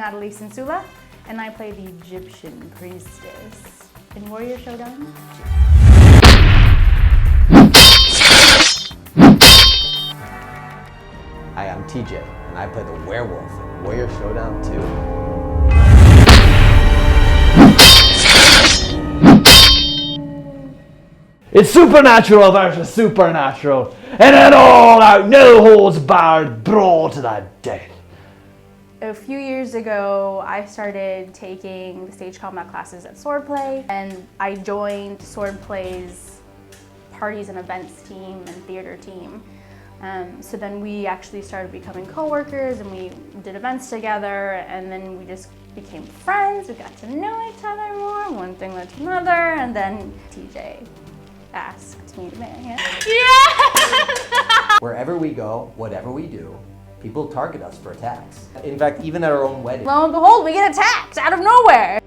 Natalie Sinsula, and I play the Egyptian priestess in Warrior Showdown. Hi, I'm TJ, and I play the werewolf in Warrior Showdown 2. It's supernatural versus supernatural, and an all-out, no-holds-barred brawl to the death. A few years ago, I started taking the stage combat classes at Swordplay, and I joined Swordplay's parties and events team and theater team. So then we actually started becoming co-workers, and we did events together, and then we just became friends. We got to know each other more, one thing led to another, and then TJ asked me to marry him. Yes! Wherever we go, whatever we do, people target us for attacks. In fact, even at our own wedding. Lo and behold, we get attacked out of nowhere.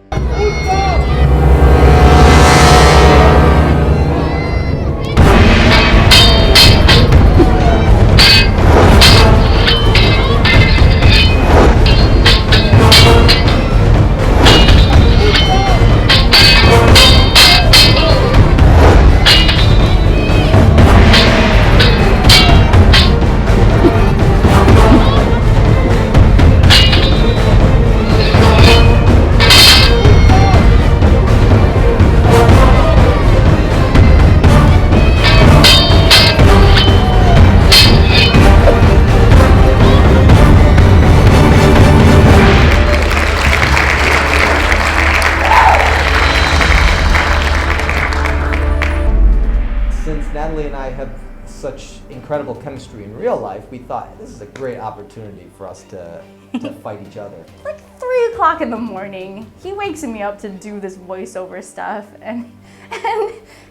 Natalie and I have such incredible chemistry in real life, we thought this is a great opportunity for us to fight each other. Like 3 o'clock in the morning, he wakes me up to do this voiceover stuff, and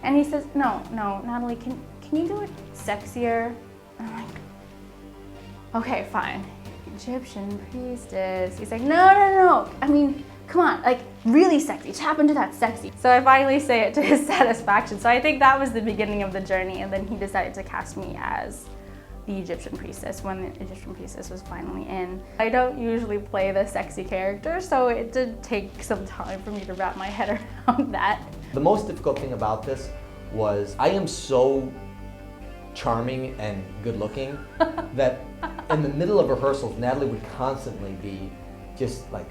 he says, no, Natalie, can you do it sexier? And I'm like, okay, fine. Egyptian priestess. He's like, no. I mean, come on, like really sexy, tap into that sexy. So I finally say it to his satisfaction. So I think that was the beginning of the journey, and then he decided to cast me as the Egyptian priestess when the Egyptian priestess was finally in. I don't usually play the sexy character, so it did take some time for me to wrap my head around that. The most difficult thing about this was I am so charming and good looking that in the middle of rehearsals, Natalie would constantly be just like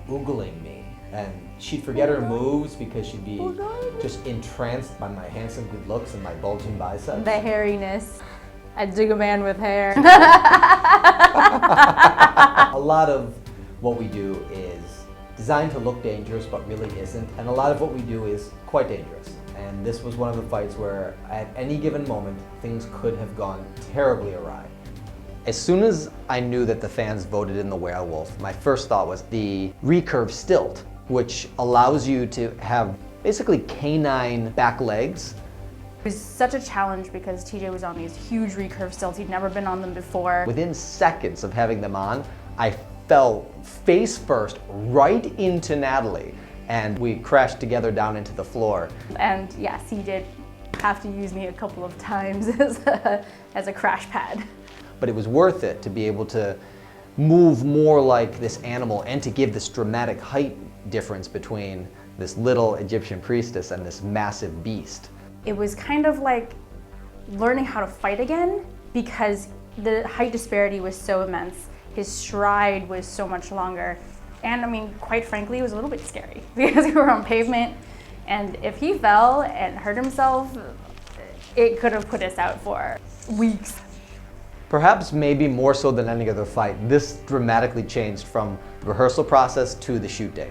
oogling me, and she'd forget her moves because she'd be just entranced by my handsome good looks and my bulging biceps. The hairiness. I dig a man with hair. A lot of what we do is designed to look dangerous but really isn't, and a lot of what we do is quite dangerous. And this was one of the fights where at any given moment things could have gone terribly awry. As soon as I knew that the fans voted in the werewolf, my first thought was the recurve stilt, which allows you to have basically canine back legs. It was such a challenge because TJ was on these huge recurve stilts. He'd never been on them before. Within seconds of having them on, I fell face first right into Natalie, and we crashed together down into the floor. And yes, he did have to use me a couple of times as a crash pad. But it was worth it to be able to move more like this animal and to give this dramatic height difference between this little Egyptian priestess and this massive beast. It was kind of like learning how to fight again because the height disparity was so immense. His stride was so much longer. And I mean, quite frankly, it was a little bit scary because we were on pavement, and if he fell and hurt himself, it could have put us out for weeks. Perhaps maybe more so than any other fight, this dramatically changed from the rehearsal process to the shoot day.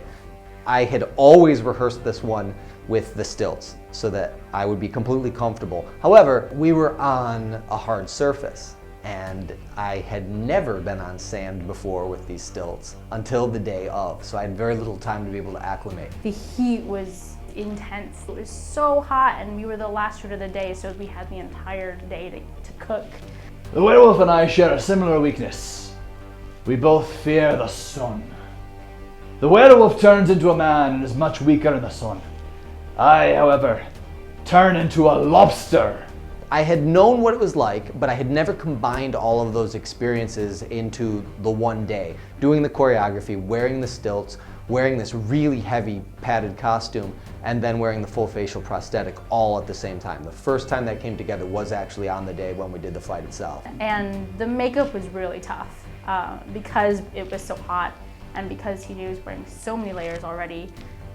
I had always rehearsed this one with the stilts so that I would be completely comfortable. However, we were on a hard surface, and I had never been on sand before with these stilts until the day of, so I had very little time to be able to acclimate. The heat was intense. It was so hot, and we were the last shoot of the day, so we had the entire day to cook. The werewolf and I share a similar weakness. We both fear the sun. The werewolf turns into a man and is much weaker in the sun. I, however, turn into a lobster I had known what it was like, but I had never combined all of those experiences into the one day. Doing the choreography, wearing the stilts, wearing this really heavy padded costume, and then wearing the full facial prosthetic all at the same time. The first time that came together was actually on the day when we did the fight itself. And the makeup was really tough because it was so hot and because he was wearing so many layers already.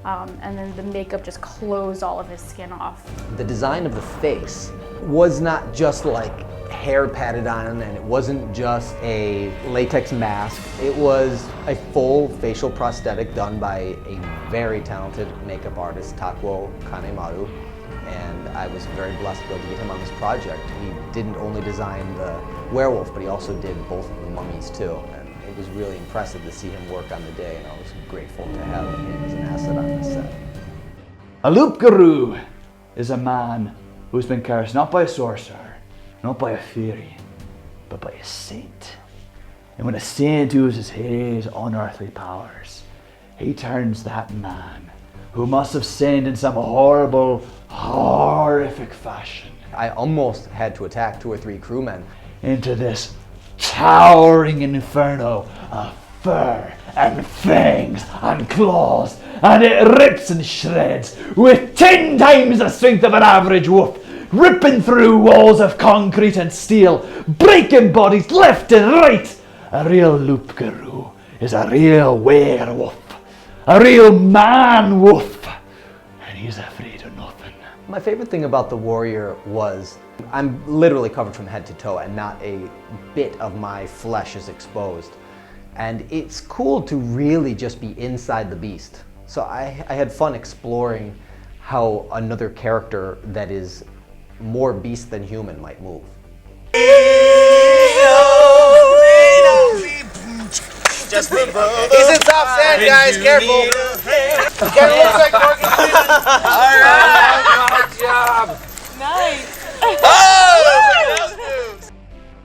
And then the makeup just closed all of his skin off. The design of the face was not just like hair padded on, and it wasn't just a latex mask. It was a full facial prosthetic done by a very talented makeup artist, Takuo Kanemaru. And I was very blessed to be able to get him on this project. He didn't only design the werewolf, but he also did both of the mummies too. It was really impressive to see him work on the day, and I was grateful to have him as an asset on this set. A loop guru is a man who's been cursed not by a sorcerer, not by a fairy, but by a saint. And when a saint uses his unearthly powers, he turns that man, who must have sinned in some horrible, horrific fashion, I almost had to attack 2 or 3 crewmen, into this towering inferno of fur and fangs and claws, and it rips and shreds with 10 times the strength of an average wolf, ripping through walls of concrete and steel, breaking bodies left and right. A real loop guru is a real werewolf, a real man wolf, and he's afraid of nothing. My favorite thing about the Warrior was I'm literally covered from head to toe and not a bit of my flesh is exposed. And it's cool to really just be inside the beast. So I had fun exploring how another character that is more beast than human might move. Just he's in soft sand, guys. Careful. It looks like Morgan. Alright, good job. Nice.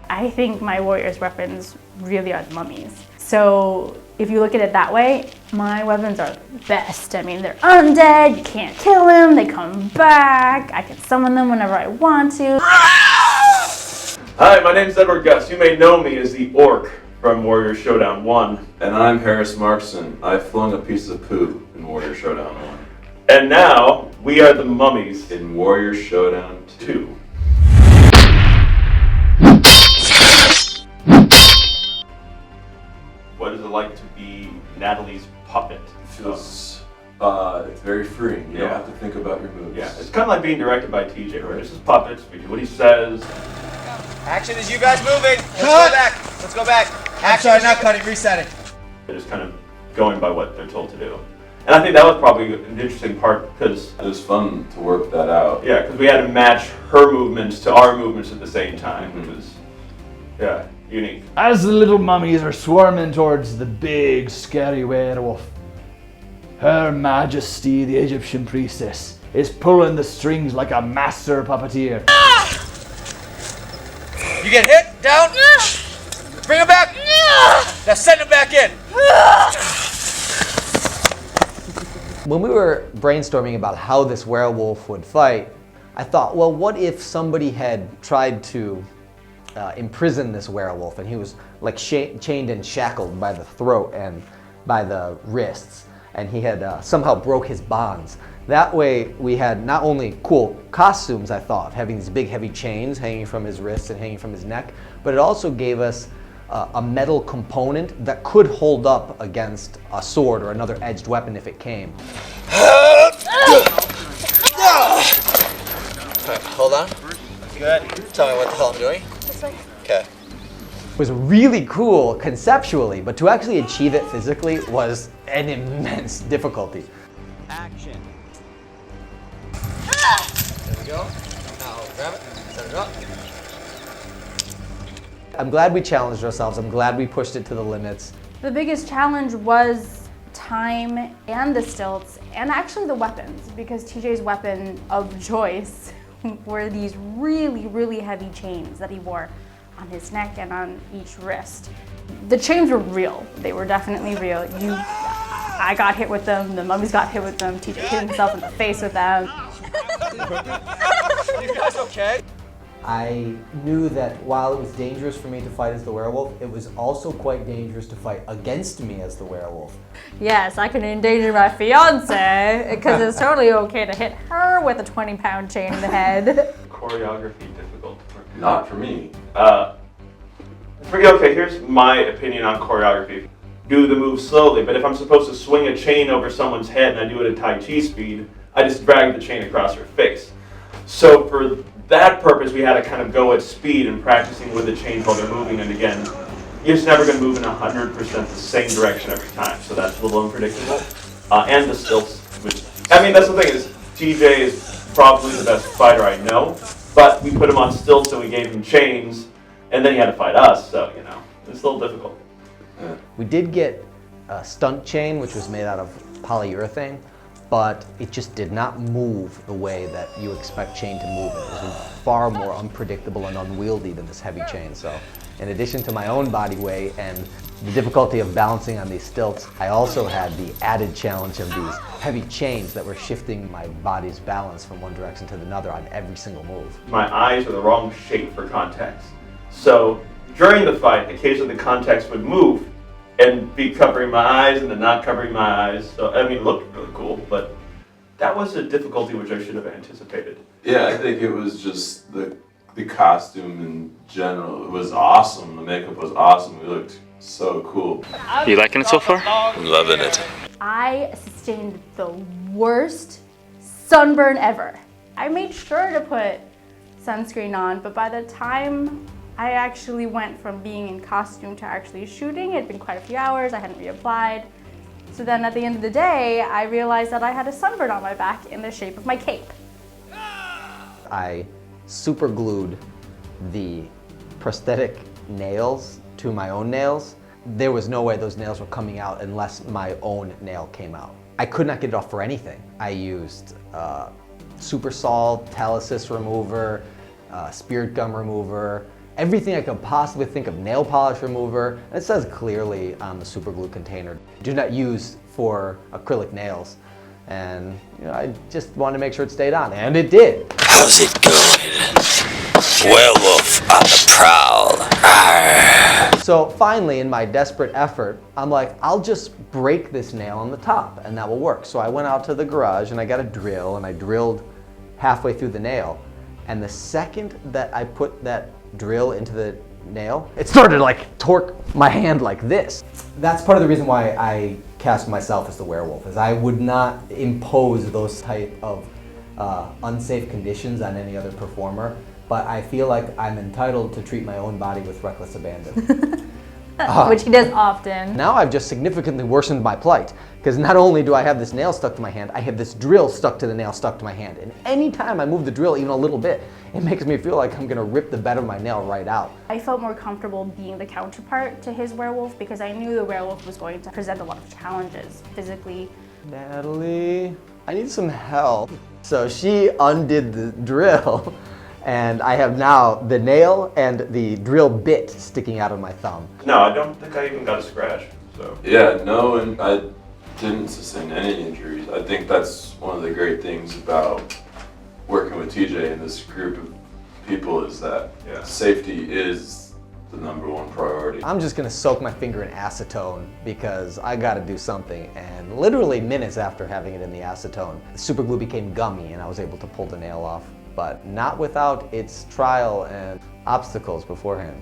I think my warrior's weapons really are the mummies. So if you look at it that way, my weapons are the best. I mean, they're undead, you can't kill them, they come back, I can summon them whenever I want to. Hi, my name's Edward Gus. You may know me as the Orc from Warrior Showdown 1. And I'm Harris Markson. I flung a piece of poo in Warrior Showdown 1. And now, we are the mummies In Warrior Showdown 2. 2. What is it like to be Natalie's puppet? It feels, it's very freeing. You don't Yeah. have to think about your moves. Yeah, it's kind of like being directed by TJ, right? This is puppets, we do what he says. Action is you guys moving. Let's go back. Let's go back. Action. Sorry, not cutting. Resetting. They're just kind of going by what they're told to do. And I think that was probably an interesting part because, It was fun to work that out. yeah, because we had to match her movements to our movements at the same time, which was, yeah, unique. As the little mummies are swarming towards the big, scary werewolf, Her Majesty, the Egyptian priestess, is pulling the strings like a master puppeteer. You get hit. Down. Bring him back. Now send him back in. When we were brainstorming about how this werewolf would fight, I thought, well, what if somebody had tried to imprison this werewolf and he was like chained and shackled by the throat and by the wrists, and he had somehow broke his bonds. That way we had not only cool costumes, I thought, of having these big heavy chains hanging from his wrists and hanging from his neck, but it also gave us a metal component that could hold up against a sword or another edged weapon if it came. Hold on. Good. Tell me what the hell I'm doing. Okay. It was really cool conceptually, but to actually achieve it physically was an immense difficulty. Action. There we go. Now grab it. Set it up. I'm glad we challenged ourselves. I'm glad we pushed it to the limits. The biggest challenge was time and the stilts and actually the weapons, because TJ's weapon of choice were these really, really heavy chains that he wore on his neck and on each wrist. The chains were real. They were definitely real. I got hit with them, the mummies got hit with them, TJ hit himself in the face with them. You guys okay? I knew that while it was dangerous for me to fight as the werewolf, it was also quite dangerous to fight against me as the werewolf. Yes, I can endanger my fiance because it's totally okay to hit her with a 20-pound chain in the head. Choreography difficult. Not for me. Okay, here's my opinion on choreography. Do the move slowly, but if I'm supposed to swing a chain over someone's head and I do it at Tai Chi speed, I just drag the chain across her face. So for that purpose, we had to kind of go at speed and practicing with the chains while they're moving, and again, you're just never going to move in 100% the same direction every time, so that's a little unpredictable. And the stilts, which, I mean, that's the thing is, TJ is probably the best fighter I know, but we put him on stilts and we gave him chains, and then he had to fight us, so, you know, it's a little difficult. We did get a stunt chain, which was made out of polyurethane, but it just did not move the way that you expect chain to move. It was far more unpredictable and unwieldy than this heavy chain. So in addition to my own body weight and the difficulty of balancing on these stilts, I also had the added challenge of these heavy chains that were shifting my body's balance from one direction to another on every single move. My eyes are the wrong shape for context. So during the fight, occasionally the context would move and be covering my eyes and then not covering my eyes. So, I mean, it looked really cool, but that was a difficulty which I should have anticipated. Yeah, I think it was just the costume in general. It was awesome. The makeup was awesome. We looked so cool. You liking it so far? I'm loving it. I sustained the worst sunburn ever. I made sure to put sunscreen on, but by the time I actually went from being in costume to actually shooting, it had been quite a few hours, I hadn't reapplied. So then at the end of the day, I realized that I had a sunburn on my back in the shape of my cape. I super glued the prosthetic nails to my own nails. There was no way those nails were coming out unless my own nail came out. I could not get it off for anything. I used super salt, Talasis remover, spirit gum remover, everything I could possibly think of, nail polish remover. And it says clearly on the super glue container, do not use for acrylic nails. And you know, I just wanted to make sure it stayed on, and it did. How's it going? Werewolf on the prowl. Arr. So finally, in my desperate effort, I'm like, I'll just break this nail on the top, and that will work. So I went out to the garage and I got a drill, and I drilled halfway through the nail. And the second that I put that drill into the nail, it started to like torque my hand like this. That's part of the reason why I cast myself as the werewolf, is I would not impose those type of unsafe conditions on any other performer, but I feel like I'm entitled to treat my own body with reckless abandon. Which he does often. Now I've just significantly worsened my plight, because not only do I have this nail stuck to my hand, I have this drill stuck to the nail stuck to my hand. And anytime I move the drill even a little bit, it makes me feel like I'm gonna rip the bed of my nail right out. I felt more comfortable being the counterpart to his werewolf because I knew the werewolf was going to present a lot of challenges physically. Natalie, I need some help. So she undid the drill, and I have now the nail and the drill bit sticking out of my thumb. No, I don't think I even got a scratch, so. Yeah, no, and I didn't sustain any injuries. I think that's one of the great things about working with TJ and this group of people is that safety is the #1 priority. I'm just gonna soak my finger in acetone because I gotta do something. And literally minutes after having it in the acetone, the super glue became gummy and I was able to pull the nail off, but not without its trial and obstacles beforehand.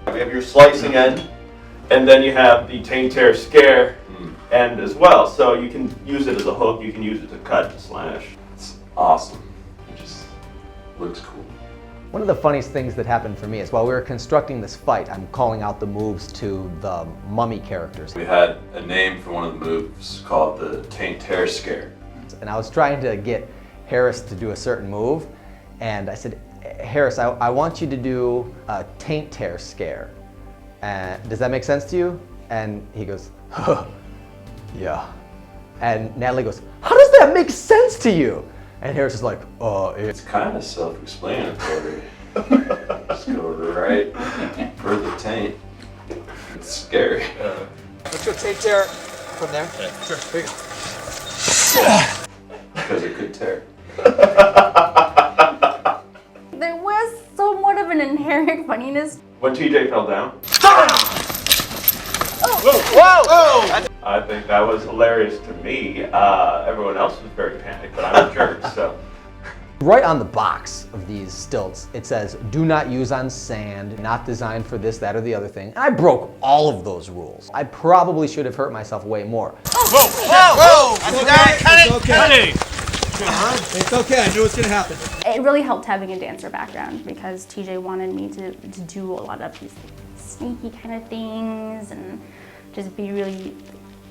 We have your slicing end, and then you have the taint tear scare end as well. So you can use it as a hook, you can use it to cut, to slash. It's awesome. It just looks cool. One of the funniest things that happened for me is while we were constructing this fight, I'm calling out the moves to the mummy characters. We had a name for one of the moves called the taint tear scare. And I was trying to get Harris to do a certain move, and I said, Harris, I want you to do a taint tear scare. Does that make sense to you? And he goes, huh, yeah. And Natalie goes, how does that make sense to you? And Harris is like, It's kind of self-explanatory. Just go right for the taint. It's scary. Let's go taint tear from there. Yeah, sure. Here you go. Because it could tear. funniness. When TJ fell down. Whoa! I think that was hilarious to me. Everyone else was very panicked, but I'm a jerk, so. Right on the box of these stilts, it says, do not use on sand, not designed for this, that, or the other thing. And I broke all of those rules. I probably should have hurt myself way more. Whoa! Cut it! It's okay, I knew it was gonna happen. It really helped having a dancer background because TJ wanted me to do a lot of these sneaky kind of things and just be really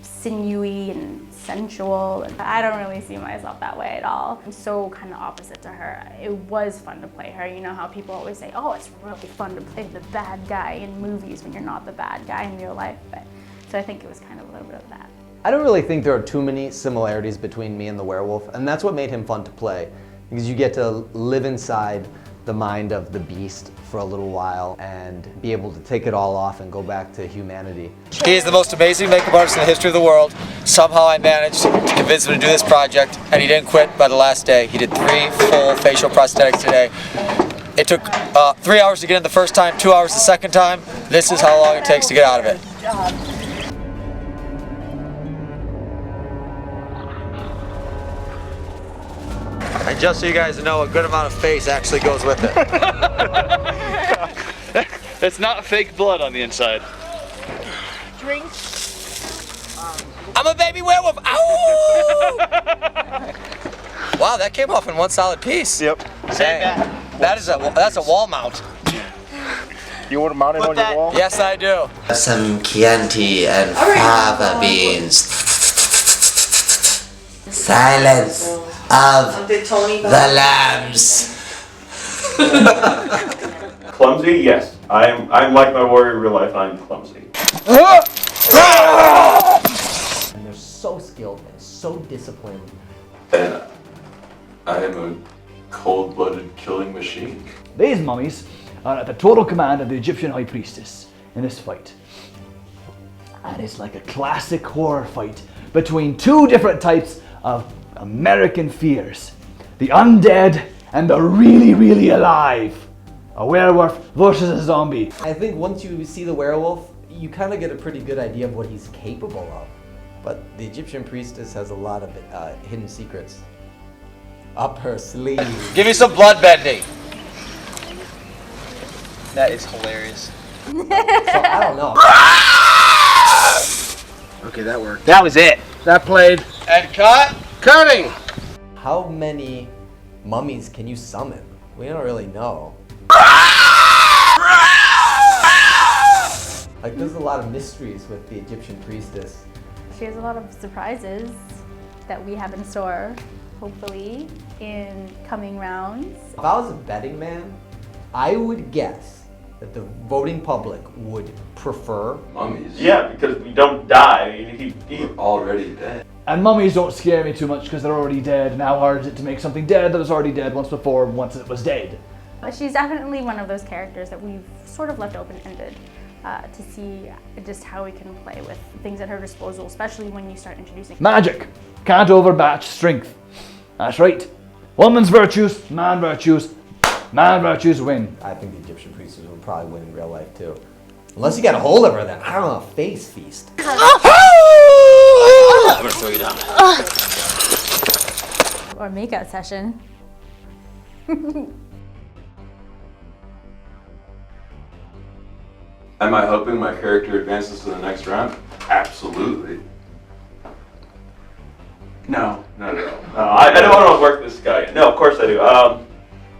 sinewy and sensual. I don't really see myself that way at all. I'm so kind of opposite to her. It was fun to play her. You know how people always say, oh, it's really fun to play the bad guy in movies when you're not the bad guy in real life. But so I think it was kind of a little bit of that. I don't really think there are too many similarities between me and the werewolf, and that's what made him fun to play, because you get to live inside the mind of the beast for a little while and be able to take it all off and go back to humanity. He is the most amazing makeup artist in the history of the world. Somehow I managed to convince him to do this project, and he didn't quit by the last day. He did 3 full facial prosthetics today. It took 3 hours to get in the first time, 2 hours the second time. This is how long it takes to get out of it. And just so you guys know, a good amount of face actually goes with it. It's not fake blood on the inside. Drink. I'm a baby werewolf. Ow! Wow, that came off in one solid piece. Yep. That's a wall mount. You want to mount it on your wall? Yes, I do. Some Chianti and fava beans. Silence of the lambs. Clumsy? Yes. I'm like my warrior in real life, I'm clumsy. And they're so skilled and so disciplined. And I am a cold-blooded killing machine. These mummies are at the total command of the Egyptian high priestess in this fight. And it's like a classic horror fight between 2 different types of American fears. The undead and the really, really alive. A werewolf versus a zombie. I think once you see the werewolf, you kind of get a pretty good idea of what he's capable of. But the Egyptian priestess has a lot of hidden secrets up her sleeve. Give me some blood bending. That is hilarious. So I don't know. Okay, that worked. That was it. That played. And cut. Cutting! How many mummies can you summon? We don't really know. Like, there's a lot of mysteries with the Egyptian priestess. She has a lot of surprises that we have in store, hopefully, in coming rounds. If I was a betting man, I would guess that the voting public would prefer Mummies. Yeah, because we don't die. He We're already dead. And mummies don't scare me too much because they're already dead, and how hard is it to make something dead that was already dead once before, once it was dead? But she's definitely one of those characters that we've sort of left open-ended to see just how we can play with things at her disposal, especially when you start introducing Magic can't overmatch strength. That's right. Woman's virtues, man virtues win. I think the Egyptian priestess would probably win in real life too. Unless you get a hold of her then, I don't know, face feast. I'm gonna throw you down. or makeout session. Am I helping my character advances to the next round? Absolutely. No. I don't want to work this guy. No, of course I do.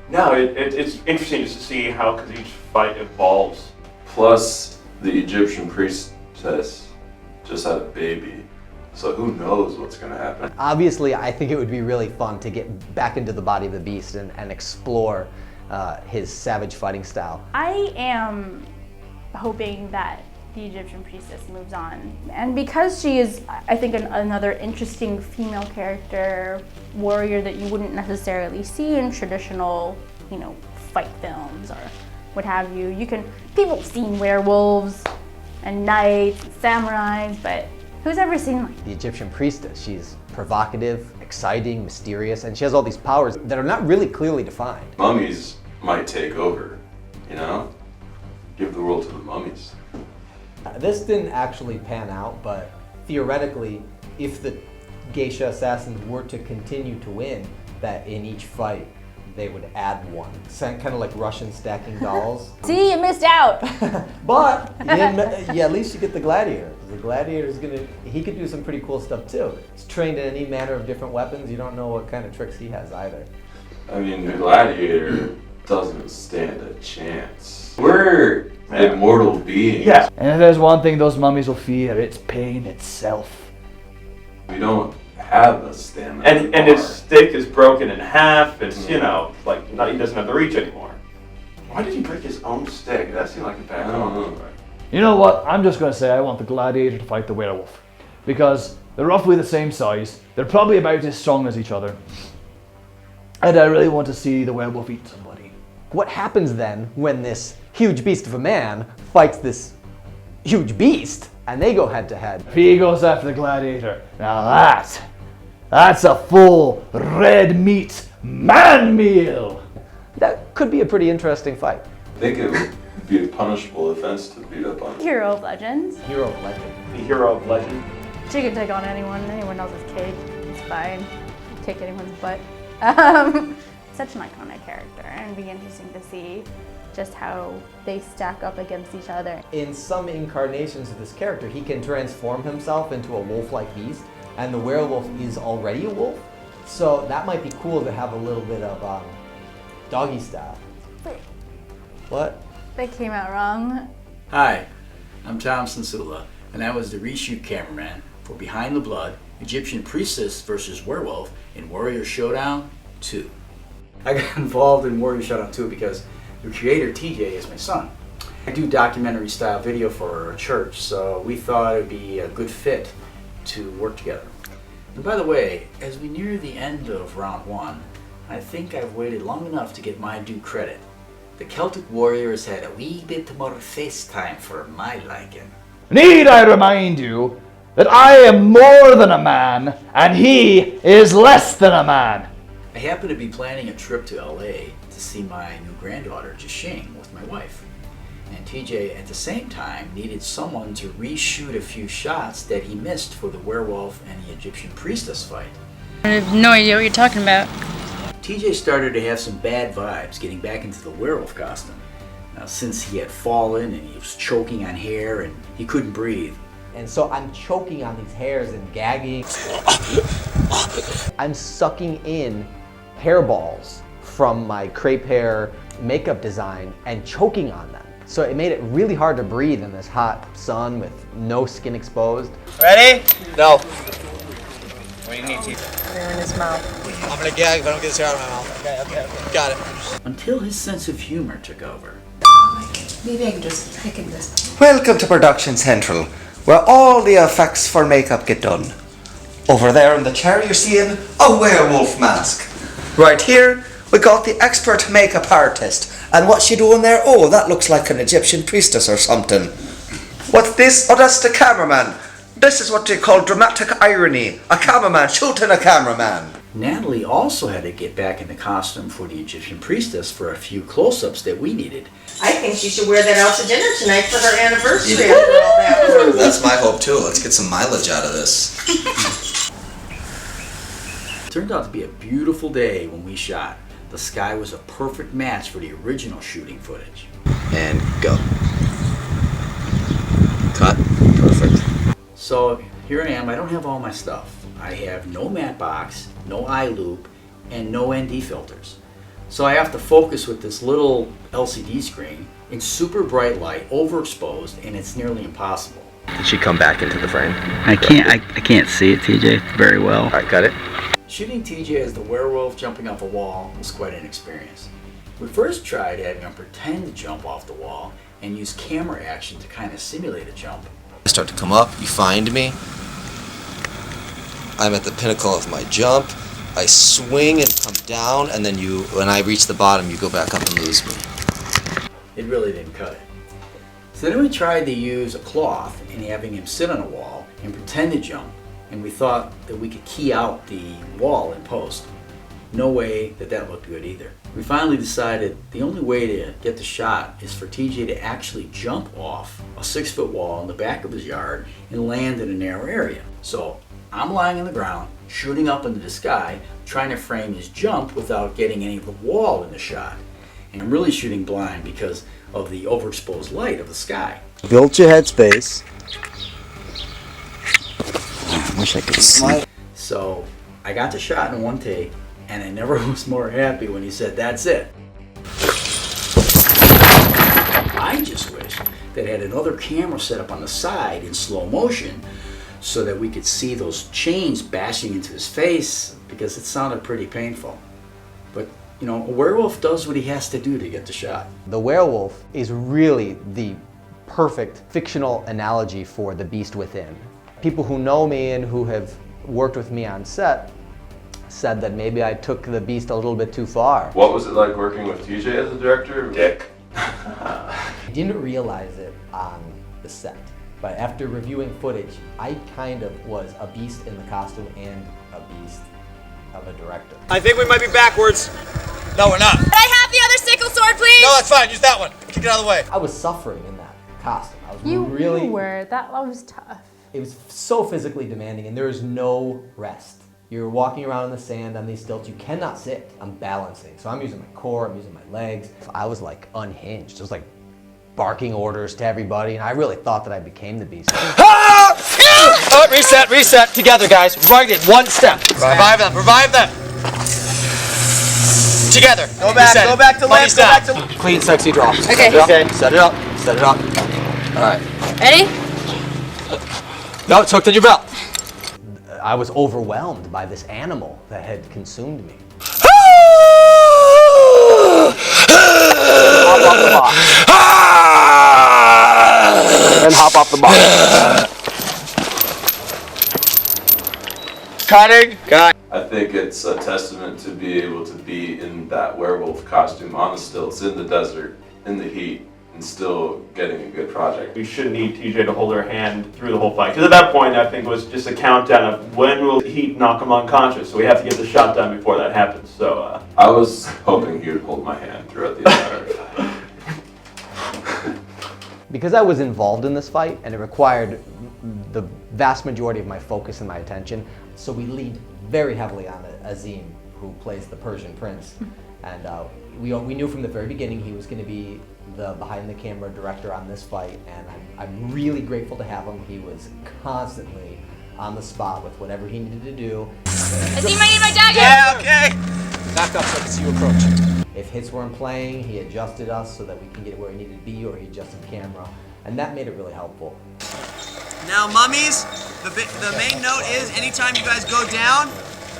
No, it's interesting just to see how, because each fight evolves. Plus, the Egyptian priestess just had a baby. So who knows what's going to happen. Obviously, I think it would be really fun to get back into the body of the beast and explore his savage fighting style. I am hoping that the Egyptian priestess moves on. And because she is, I think, another interesting female character, warrior that you wouldn't necessarily see in traditional, fight films or what have you. People have seen werewolves and knights and samurais, but who's ever seen The Egyptian priestess, she's provocative, exciting, mysterious, and she has all these powers that are not really clearly defined. Mummies might take over, give the world to the mummies. This didn't actually pan out, but theoretically, if the geisha assassins were to continue to win, that in each fight they would add one. Kind of like Russian stacking dolls. See, you missed out. But at least you get the gladiator. The gladiator's he could do some pretty cool stuff too. He's trained in any manner of different weapons. You don't know what kind of tricks he has either. I mean, the gladiator doesn't stand a chance. We're immortal beings. Yeah. And if there's one thing those mummies will fear, it's pain itself. We don't have a stamina. And his stick is broken in half. It's, you know, like he doesn't have the reach anymore. Why did he break his own stick? That seemed like a bad one. You know what? I'm just going to say I want the gladiator to fight the werewolf. Because they're roughly the same size. They're probably about as strong as each other. And I really want to see the werewolf eat somebody. What happens then when this huge beast of a man fights this huge beast and they go head to head? He goes after the gladiator. Now that's a full red meat man meal. That could be a pretty interesting fight. I think it would be a punishable offense to beat up on. Hero of legends. Hero of legend. The hero of legend. She can take on anyone else's cake. It's fine. Take anyone's butt. Such an iconic character, and it'd be interesting to see just how they stack up against each other. In some incarnations of this character, he can transform himself into a wolf-like beast, and the werewolf is already a wolf. So that might be cool to have a little bit of doggy style. What? That came out wrong. Hi, I'm Tom Sensula, and I was the reshoot cameraman for Behind the Blood, Egyptian Priestess vs. Werewolf in Warrior Showdown 2. I got involved in Warrior Showdown 2 because the creator, TJ, is my son. I do documentary style video for a church, so we thought it would be a good fit to work together. And by the way, as we near the end of round 1, I think I've waited long enough to get my due credit. The Celtic warriors had a wee bit more face time for my liking. Need I remind you that I am more than a man, and he is less than a man. I happen to be planning a trip to LA to see my new granddaughter, Jashing, with my wife. And TJ, at the same time, needed someone to reshoot a few shots that he missed for the werewolf and the Egyptian priestess fight. I have no idea what you're talking about. TJ started to have some bad vibes getting back into the werewolf costume. Now, since he had fallen and he was choking on hair and he couldn't breathe. And so I'm choking on these hairs and gagging. I'm sucking in hairballs from my crepe hair makeup design and choking on them. So it made it really hard to breathe in this hot sun with no skin exposed. Ready? No. What do you need to? Hair in his mouth. I'm gonna gag if I don't get this hair out of my mouth. Okay. Got it. Until his sense of humor took over. Maybe I can just pick in this. Welcome to Production Central, where all the effects for makeup get done. Over there in the chair you're seeing a werewolf mask. Right here we got the expert makeup artist. And what's she doing there? Oh, that looks like an Egyptian priestess or something. What's this? Oh, that's the cameraman. This is what they call dramatic irony. A cameraman shooting a cameraman. Natalie also had to get back in the costume for the Egyptian priestess for a few close-ups that we needed. I think she should wear that out to dinner tonight for her anniversary after all that work. That's my hope too. Let's get some mileage out of this. It turned out to be a beautiful day when we shot. The sky was a perfect match for the original shooting footage. And go. Cut. Perfect. So here I am. I don't have all my stuff. I have no matte box, no eye loop, and no ND filters. So I have to focus with this little LCD screen in super bright light, overexposed, and it's nearly impossible. Did she come back into the frame? I can't see it, TJ, very well. Alright, got it. Shooting TJ as the werewolf jumping off a wall was quite an experience. We first tried having him pretend to jump off the wall and use camera action to kind of simulate a jump. I start to come up, you find me. I'm at the pinnacle of my jump. I swing and come down, and then when I reach the bottom, you go back up and lose me. It really didn't cut it. So then we tried to use a cloth and having him sit on a wall and pretend to jump, and we thought that we could key out the wall in post. No way that looked good either. We finally decided the only way to get the shot is for TJ to actually jump off a 6-foot wall in the back of his yard and land in a narrow area. So I'm lying on the ground, shooting up into the sky, trying to frame his jump without getting any of the wall in the shot. And I'm really shooting blind because of the overexposed light of the sky. Build your headspace. I wish I could see. So I got the shot in one take, and I never was more happy when he said, "That's it." I just wish that I had another camera set up on the side in slow motion so that we could see those chains bashing into his face, because it sounded pretty painful. But, you know, a werewolf does what he has to do to get the shot. The werewolf is really the perfect fictional analogy for the beast within. People who know me and who have worked with me on set said that maybe I took the beast a little bit too far. What was it like working with TJ as a director? Dick. I didn't realize it on the set, but after reviewing footage, I kind of was a beast in the costume and a beast of a director. I think we might be backwards. No, we're not. Can I have the other sickle sword, please? No, that's fine. Use that one. Kick it out of the way. I was suffering in that costume. I was You really. were. That was tough. It was so physically demanding, and there is no rest. You're walking around in the sand on these stilts. You cannot sit. I'm balancing. So I'm using my core, I'm using my legs. I was like unhinged. It was like barking orders to everybody, and I really thought that I became the beast. Reset, together guys, right in one step. Revive them. Together. Go back to left. Clean, sexy draw. Okay. Set it up. All right. Ready? No, it's hooked in your belt. I was overwhelmed by this animal that had consumed me. Hop off the box. Then hop off the box. Cutting. Cut. I think it's a testament to be able to be in that werewolf costume on the stilts in the desert, in the heat, and still getting a good project. We shouldn't need TJ to hold our hand through the whole fight, because at that point I think it was just a countdown of when will the heat knock him unconscious, so we have to get the shot done before that happens. So I was hoping he would hold my hand throughout the entire fight. Because I was involved in this fight, and it required the vast majority of my focus and my attention, so we leaned very heavily on Azim, who plays the Persian prince. And we knew from the very beginning he was going to be the behind-the-camera director on this fight, and I'm really grateful to have him. He was constantly on the spot with whatever he needed to do. Azim, I need my dagger! Yeah, okay. Back up so I can see you approach. If hits weren't playing, he adjusted us so that we can get where he needed to be, or he adjusted the camera, and that made it really helpful. Now, mummies, the main note is anytime you guys go down,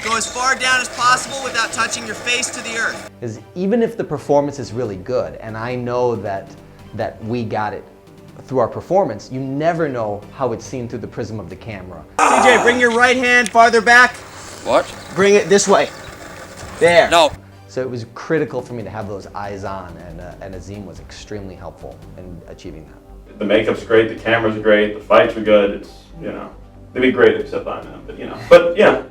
go as far down as possible without touching your face to the earth. Because even if the performance is really good, and I know that we got it through our performance, you never know how it's seen through the prism of the camera. TJ, bring your right hand farther back. What? Bring it this way. There. No. So it was critical for me to have those eyes on, and Azim was extremely helpful in achieving that. the makeup's great, the cameras are great, the fights are good. It's, you know, they'd be great except on them, but you know, yeah.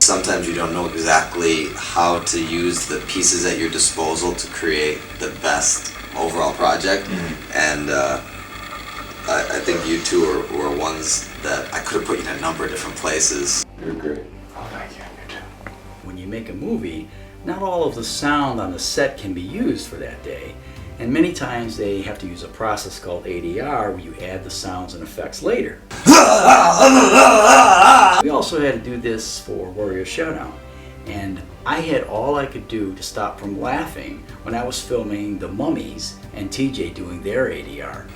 Sometimes you don't know exactly how to use the pieces at your disposal to create the best overall project, and I think you two were ones that I could have put you in a number of different places. You're great. Oh, thank you. You too. When you make a movie, not all of the sound on the set can be used for that day, and many times they have to use a process called ADR where you add the sounds and effects later. We also had to do this for Warrior Showdown, and I had all I could do to stop from laughing when I was filming the mummies and TJ doing their ADR.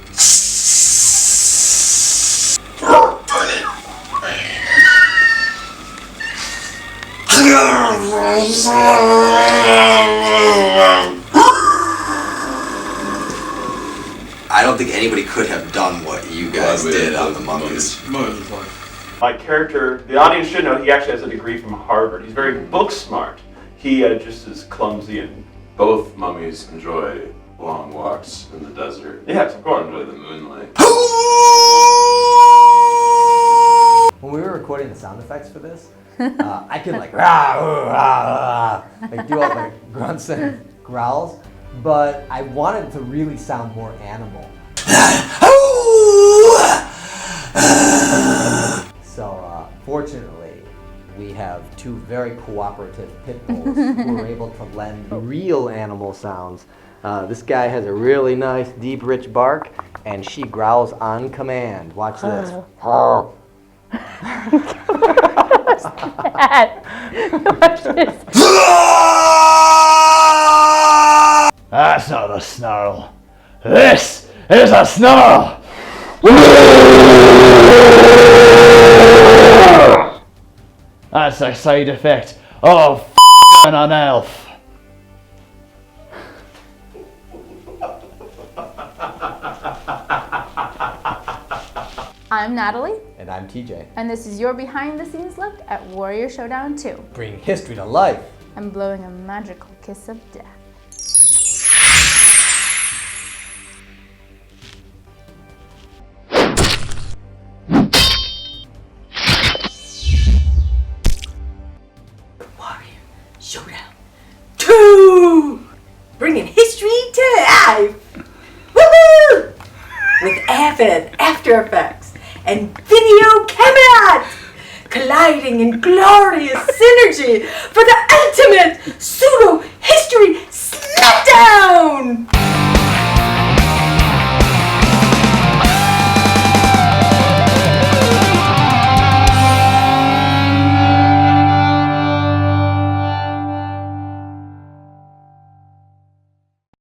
I don't think anybody could have done what you guys did on the mummies. My character, the audience should know, he actually has a degree from Harvard. He's very book smart. He just is clumsy and... Both mummies enjoy long walks in the desert. Yes, of course. Enjoy the moonlight. When we were recording the sound effects for this, I could like rah, rah, rah, like do all the grunts and growls, but I wanted it to really sound more animal. So fortunately, we have two very cooperative pit bulls who are able to lend real animal sounds. This guy has a really nice, deep, rich bark, and she growls on command. Watch this. Watch this. That's not a snarl. This is a snarl! That's a side effect of f***ing an elf. I'm Natalie. And I'm TJ. And this is your behind the scenes look at Warrior Showdown 2. Bring history to life. And blowing a magical kiss of death. Warrior Showdown 2! Bringing history to life! Woohoo! With Avid After Effects and video cameras colliding in glorious synergy for the ultimate pseudo